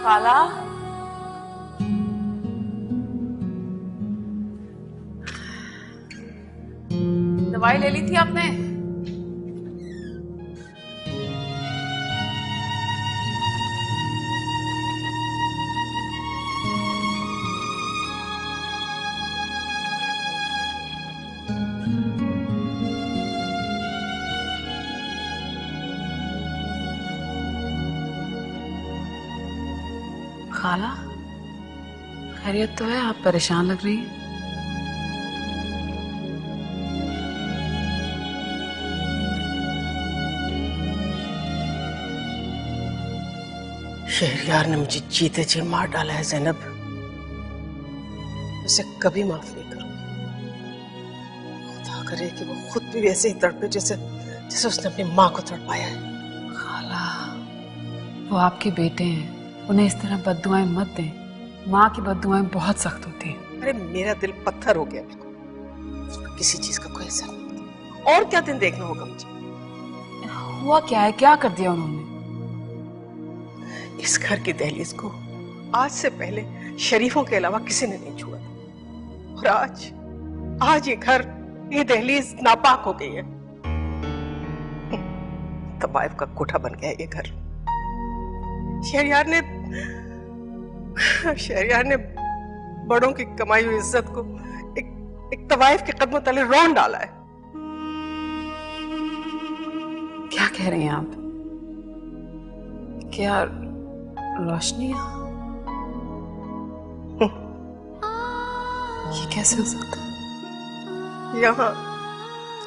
खाला, दवाई ले ली थी आपने? खाला, खैरियत तो है? आप परेशान लग रही हैं। शहरयार ने मुझे जीते जी मार डाला है जैनब। उसे कभी माफ नहीं करूंगी। खुदा करे कि वो खुद भी वैसे ही तड़पे जैसे जैसे उसने अपनी माँ को तड़पाया है। खाला, वो आपके बेटे हैं, उन्हें इस तरह बद्दुआएं मत दें। माँ की बद्दुआएं बहुत सख्त होती हैं। अरे मेरा दिल पत्थर हो गया। बिल्कुल किसी चीज का कोई असर नहीं। और क्या दिन देखना होगा मुझे? हुआ क्या है? क्या कर दिया उन्होंने? इस घर की दहलीज को आज से पहले शरीफों के अलावा किसी ने नहीं छुआ था। और आज ये घर, ये दहलीज नापाक हो गई है। तवाइफ का कोठा बन गया ये घर। शहरयार ने बड़ों की कमाई हुई इज्जत को एक तवाइफ के कदमों तले रौंद डाला है। क्या कह रही हैं आप? क्या रोशनियां? ये कैसे हो सकता है? यहाँ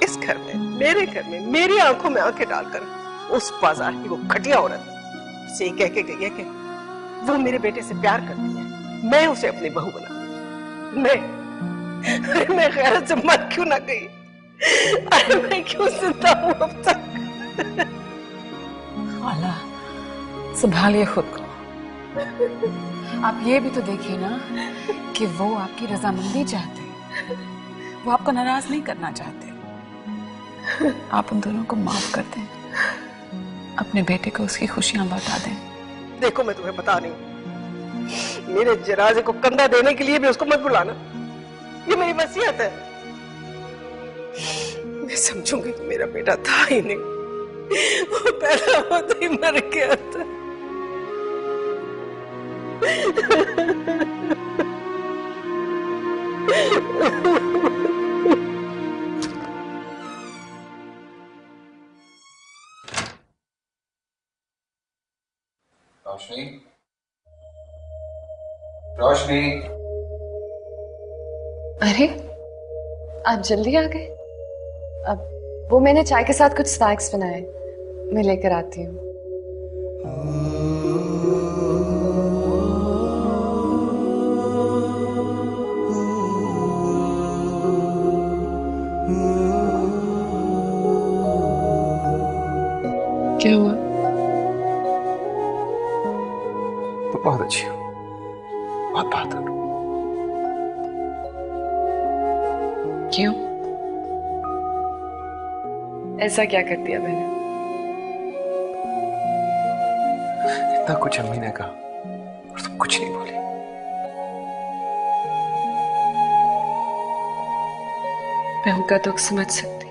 इस घर में, मेरे घर में, मेरी आंखों में आंखें डालकर उस बाजार की वो घटिया औरत से कह के गई है कि वो मेरे बेटे से प्यार करती है, मैं उसे अपनी बहू बना। मैं गैरत से मर क्यों ना गई? अरे मैं क्यों जिंदा हूं अब तक? खाला, संभालिए खुद को। आप ये भी तो देखिए ना कि वो आपकी रजामंदी चाहते हैं, वो आपको नाराज नहीं करना चाहते। आप उन दोनों को माफ कर दें, अपने बेटे को उसकी खुशियां बांटा दें। देखो मैं तुम्हें बता रही हूं, मेरे जनाजे को कंधा देने के लिए भी उसको मत बुलाना। ये मेरी वसीयत है। मैं समझूंगी कि मेरा बेटा था ही नहीं, वो पैदा होते ही मर गया था। रोशनी, रोशनी। अरे, आप जल्दी आ गए। अब वो मैंने चाय के साथ कुछ स्नैक्स बनाए, मैं लेकर आती हूँ। क्या हुआ? तो बहुत अच्छी हो, बहुत बहादुर। क्यों? ऐसा क्या कर दिया मैंने? इतना कुछ अम्मी ने कहा और तुम कुछ नहीं बोली। मैं उनका दुख समझ सकती,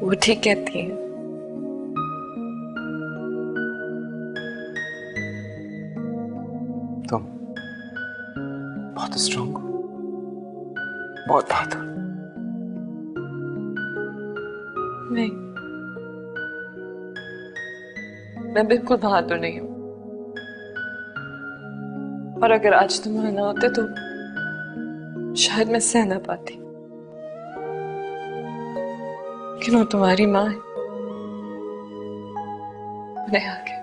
वो ठीक कहती है। तुम बहुत स्ट्रांग हो, बहुत बहादुर। नहीं, मैं बिल्कुल बहादुर नहीं हूं। और अगर आज तुम वहां ना होते तो शायद मैं सह ना पाती। लेकिन वो तुम्हारी माँ है, उन्हें आगे।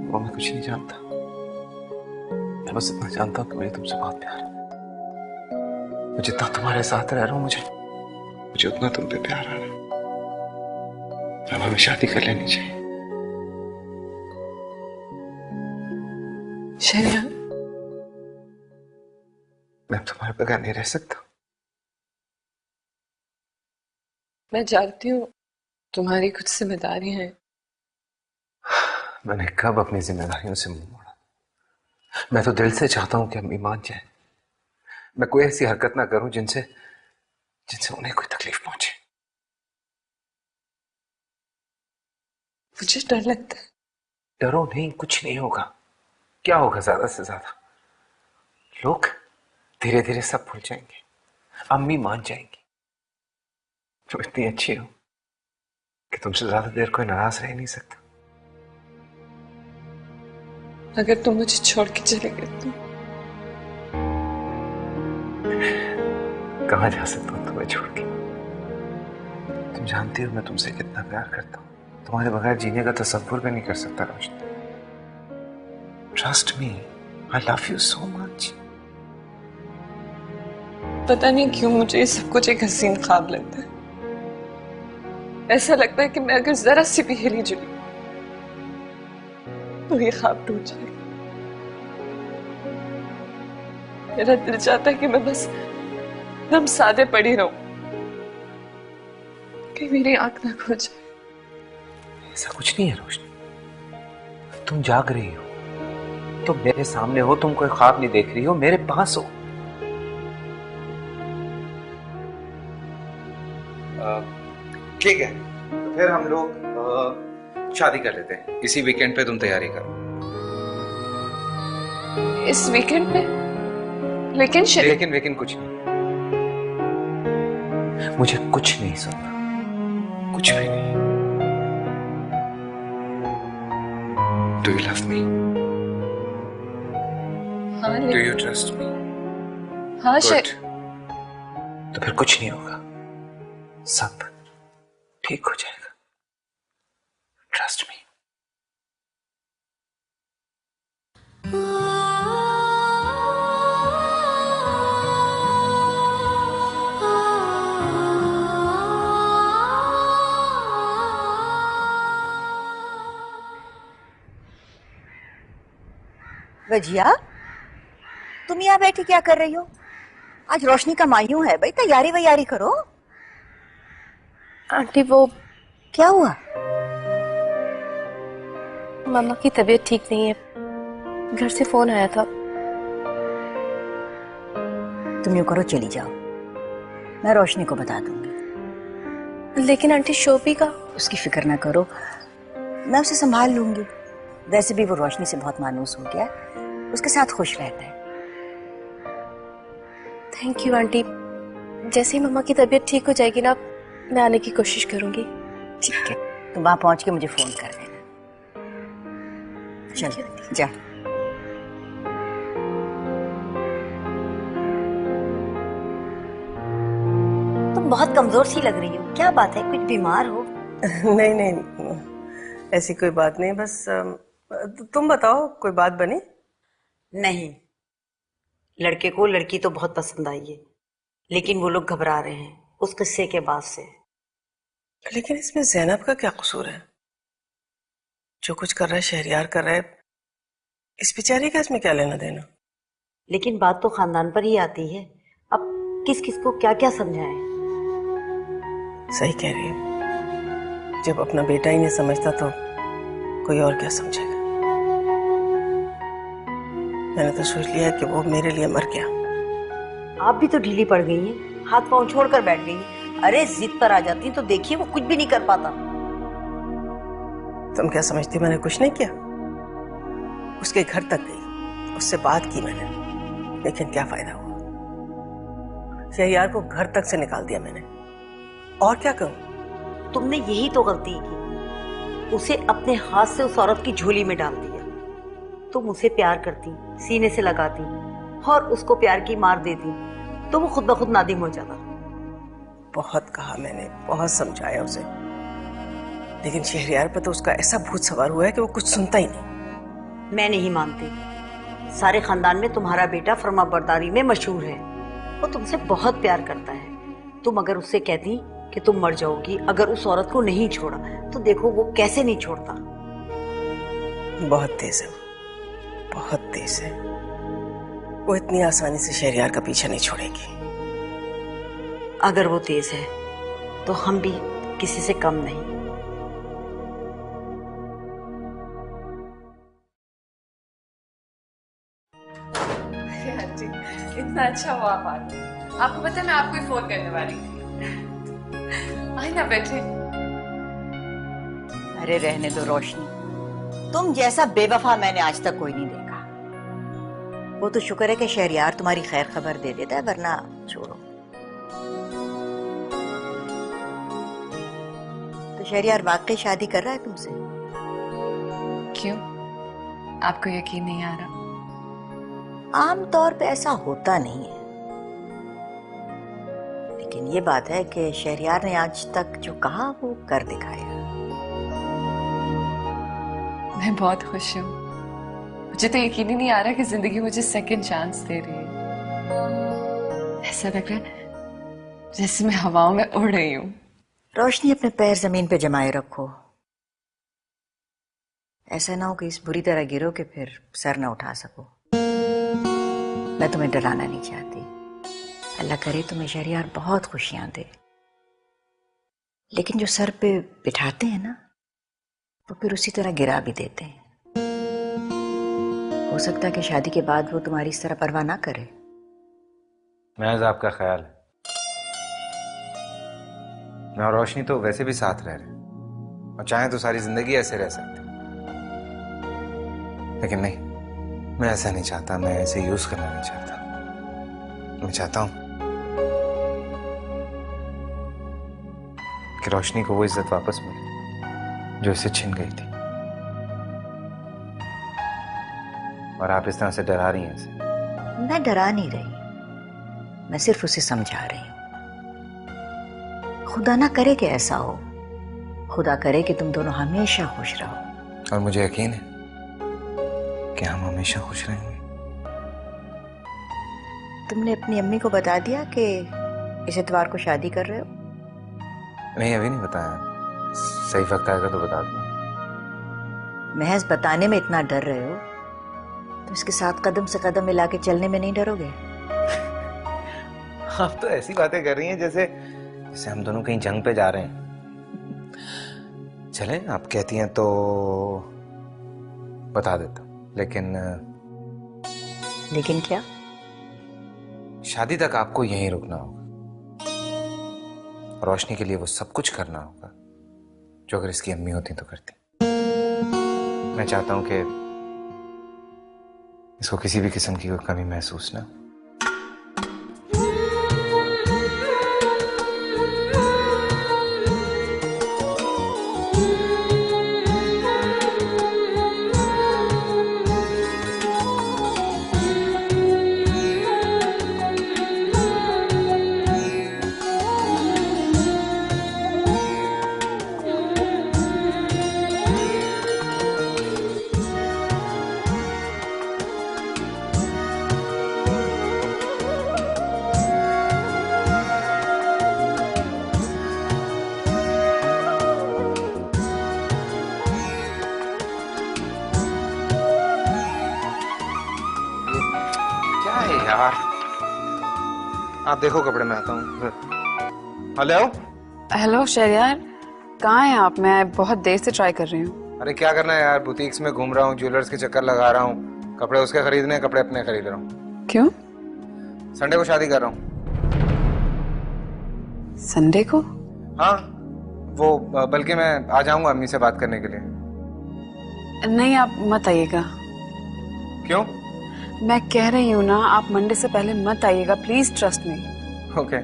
वो मैं कुछ नहीं जानता, मैं बस इतना जानता हूं कि मुझे तुमसे बहुत प्यार है। मैं जितना तुम्हारे साथ रह रहा हूं, मुझे उतना तुम पे प्यार आ रहा है। अब हमें शादी कर लेनी चाहिए। शहरयार, मैं तुम्हारे बगैर नहीं रह सकता। मैं जानती हूँ तुम्हारी कुछ जिम्मेदारियां हैं, मैंने कब अपनी जिम्मेदारियों से मुंह मोड़ा? मैं तो दिल से चाहता हूं कि अम्मी मान जाए। मैं कोई ऐसी हरकत ना करूं जिनसे जिनसे उन्हें कोई तकलीफ पहुंचे। मुझे डर लगता है। डरो नहीं, कुछ नहीं होगा। क्या होगा ज्यादा से ज्यादा? लोग धीरे धीरे सब भूल जाएंगे, अम्मी मान जाएंगी। तुम इतनी अच्छी हो कि तुमसे ज्यादा देर कोई नाराज रह नहीं सकता। अगर तुम मुझे छोड़ के चले गए तो कहां जा सकता हूं तुम्हें छोड़ के? तुम जानती हो मैं तुमसे कितना प्यार करता हूं। तुम्हारे बगैर जीने का तसव्वुर भी नहीं कर सकता Roshni. Trust me, I love you so much. पता नहीं क्यों मुझे ये सब कुछ एक हसीन ख्वाब लगता है। ऐसा लगता है कि मैं अगर जरा सी भी हिली जुली तो ये ख्वाब टूट जाएगा। मेरा दिल चाहता है कि मैं बस एकदम सादे पड़ी रहूं कि मेरी आंख ना खो जाए। ऐसा कुछ नहीं है रोशनी, तुम जाग रही हो, तुम मेरे सामने हो, तुम कोई ख्वाब नहीं देख रही हो, मेरे पास हो। ठीक है, तो फिर हम लोग शादी कर लेते हैं। इसी वीकेंड पे तुम तैयारी करो। इस वीकेंड पे? लेकिन कुछ नहीं। मुझे कुछ नहीं सुनना, कुछ भी नहीं। Do you love me? हाँ, डू यू ट्रस्ट मी? हाँ गुड। तो फिर कुछ नहीं होगा, सब ठीक हो जाएगा। Trust me. रजिया, तुम यहाँ बैठी क्या कर रही हो? आज रोशनी का मायूं है भाई, तैयारी वैयारी करो। आंटी वो क्या हुआ? मामा की तबीयत ठीक नहीं है, घर से फोन आया था। तुम यूं करो, चली जाओ, मैं रोशनी को बता दूंगी। लेकिन आंटी शोभी का? उसकी फिक्र ना करो, मैं उसे संभाल लूंगी। वैसे भी वो रोशनी से बहुत मायूस हो गया, उसके साथ खुश रहता है। थैंक यू आंटी, जैसे ही मामा की तबीयत ठीक हो जाएगी ना, मैं आने की कोशिश करूंगी। ठीक है, तुम वहां पहुंच के मुझे फोन कर देना। चल जा। तुम बहुत कमजोर सी लग रही हो, क्या बात है? कुछ बीमार हो? नहीं नहीं, ऐसी कोई बात नहीं। बस तुम बताओ, कोई बात बनी? नहीं, लड़के को लड़की तो बहुत पसंद आई है, लेकिन वो लोग घबरा रहे हैं उस किस्से के बाद से। लेकिन इसमें ज़ैनब का क्या कसूर है? जो कुछ कर रहा है शहरयार कर रहा है, इस बेचारी का इसमें क्या लेना देना? लेकिन बात तो खानदान पर ही आती है, अब किस किस को क्या क्या समझाएं। सही कह रही है, जब अपना बेटा ही नहीं समझता तो कोई और क्या समझेगा। मैंने तो सोच लिया कि वो मेरे लिए मर गया। आप भी तो ढीली पड़ गई हैं, हाथ पांव छोड़कर बैठ गई हैं। अरे जिद पर आ जाती तो देखिए वो कुछ भी नहीं कर पाता। तुम क्या समझती मैंने कुछ नहीं किया? उसके घर तक गई, उससे बात की मैंने, लेकिन क्या फायदा हुआ? शहरयार को घर तक से निकाल दिया मैंने, और क्या करूं? तुमने यही तो गलती की, उसे अपने हाथ से उस औरत की झोली में डाल दिया। तुम उसे प्यार करती, सीने से लगाती और उसको प्यार की मार देती तो वो खुद ब खुद नादिम हो जाता। बहुत कहा मैंने, बहुत समझाया उसे, लेकिन शहरयार पर तो उसका ऐसा भूत सवार हुआ है कि वो कुछ सुनता ही नहीं। मैं नहीं मानती, सारे खानदान में तुम्हारा बेटा फर्माबरदारी में मशहूर है। वो तुमसे बहुत प्यार करता है। तुम अगर उससे कहती कि तुम मर जाओगी अगर उस औरत को नहीं छोड़ा, तो देखो वो कैसे नहीं छोड़ता। बहुत तेज है, बहुत तेज है। वो इतनी आसानी से शहरयार का पीछा नहीं छोड़ेगी। अगर वो तेज है तो हम भी किसी से कम नहीं। जी, इतना अच्छा हुआ आप आ गए। आपको पता है मैं आपको ही फोन करने वाली थी। आई ना बैठे। अरे रहने दो रोशनी, तुम जैसा बेवफा मैंने आज तक कोई नहीं देखा। वो तो शुक्र है कि शहरयार तुम्हारी खैर खबर दे देता है, वरना छोड़ो। तो शहरयार वाकई शादी कर रहा है तुमसे? क्यों, आपको यकीन नहीं आ रहा? आमतौर पे ऐसा होता नहीं है, लेकिन ये बात है कि शहरयार ने आज तक जो कहा वो कर दिखाया। मैं बहुत खुश हूँ। मुझे तो यकीन ही नहीं आ रहा कि जिंदगी मुझे सेकंड चांस दे रही है। ऐसा लग रहा है जैसे मैं हवाओं में उड़ रही हूँ। रोशनी, अपने पैर जमीन पे जमाए रखो। ऐसा ना हो कि इस बुरी तरह गिरो कि फिर सर ना उठा सको। मैं तुम्हें डराना नहीं चाहती। अल्लाह करे तुम्हें शहरयार बहुत खुशियां दे, लेकिन जो सर पे बिठाते हैं ना, वो फिर उसी तरह गिरा भी देते हैं। हो सकता है कि शादी के बाद वो तुम्हारी इस तरह परवाह ना करे। महज आपका ख्याल है। मैं और रोशनी तो वैसे भी साथ रह रहे, और चाहे तो सारी जिंदगी ऐसे रह सकते, लेकिन नहीं, मैं ऐसा नहीं चाहता। मैं ऐसे यूज करना नहीं चाहता। मैं चाहता हूं कि रोशनी को वो इज्जत वापस मिले जो इसे छिन गई थी। और आप इस तरह से डरा रही हैं इसे। मैं डरा नहीं रही, मैं सिर्फ उसे समझा रही हूं। खुदा ना करे कि ऐसा हो, खुदा करे कि तुम दोनों हमेशा खुश रहो। और मुझे यकीन है कि हम हमेशा खुश रहेंगे। तुमने अपनी अम्मी को बता दिया कि इस इतवार को शादी कर रहे हो? नहीं, अभी नहीं बताया। सही वक्त आएगा तो बता दूंगा। महज बताने में इतना डर रहे हो तो इसके साथ कदम से कदम मिला के चलने में नहीं डरोगे? आप तो ऐसी बातें कर रही हैं जैसे हम दोनों कहीं जंग पे जा रहे हैं। चलें, आप कहती हैं तो बता देता हूं, लेकिन क्या? शादी तक आपको यहीं रुकना होगा। रोशनी के लिए वो सब कुछ करना होगा जो अगर इसकी अम्मी होती तो करती। मैं चाहता हूं कि इसको किसी भी किस्म की कोई कमी महसूस ना। यार, आप देखो कपड़े, में आता हूँ। हेलो हेलो शहरयार, कहाँ हैं आप? मैं बहुत देर से ट्राई कर रही हूँ। अरे क्या करना है यार, बुटीक्स में घूम रहा हूँ, ज्वेलर्स के चक्कर लगा रहा हूँ। कपड़े उसके खरीदने, कपड़े अपने खरीद रहा हूँ। क्यों? संडे को शादी कर रहा हूँ। संडे को? हाँ, वो बल्कि मैं आ जाऊंगा अम्मी से बात करने के लिए। नहीं, आप मत आइएगा। क्यों? मैं कह रही हूँ ना, आप मंडे से पहले मत आइएगा, प्लीज ट्रस्ट मी। ओके,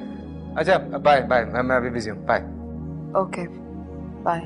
अच्छा बाय बाय, मैं अभी बिजी हूँ। बाय। Okay bye.